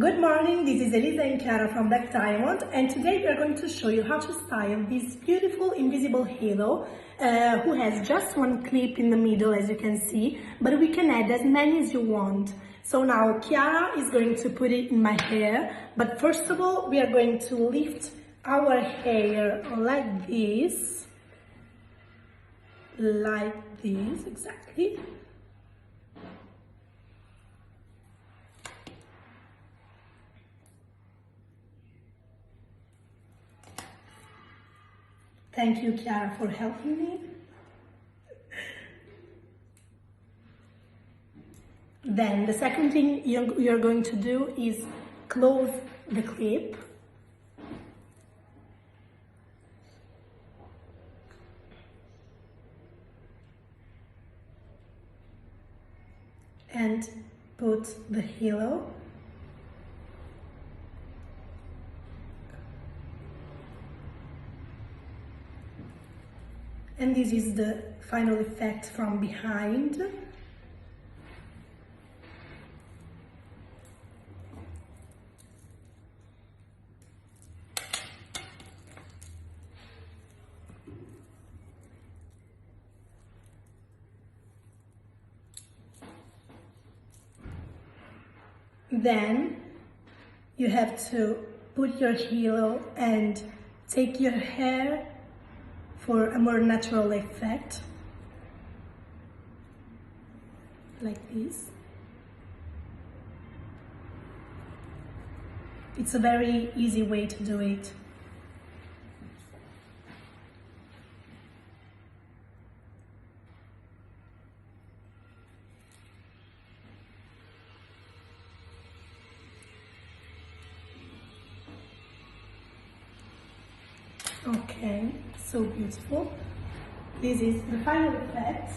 Good morning, this is Elisa and Chiara from Black Diamond, and today we are going to show you how to style this beautiful invisible halo who has just one clip in the middle, as you can see, but we can add as many as you want. So now Chiara is going to put it in my hair, but first of all we are going to lift our hair like this, exactly. Thank you, Chiara, for helping me. Then the second thing you're going to do is close the clip. And put the halo. And this is the final effect from behind. Then you have to put your halo and take your hair for a more natural effect, like this. It's a very easy way to do it. Okay, so beautiful. This is the final effect.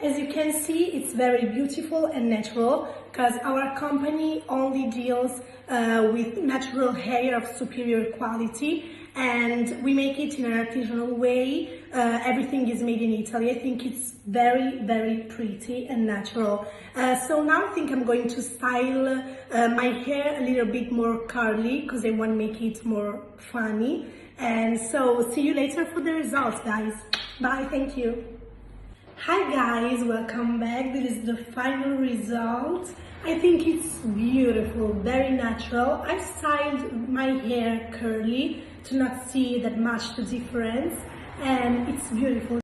As you can see, it's very beautiful and natural because our company only deals with natural hair of superior quality, and we make it in an artisanal way. Everything is made in Italy. I think it's very, very pretty and natural. So now I think I'm going to style my hair a little bit more curly because I want to make it more funny. And so see you later for the results, guys. Bye, thank you. Hi guys, welcome back. This is the final result. I think it's beautiful, very natural. I styled my hair curly to not see that much the difference, and it's beautiful.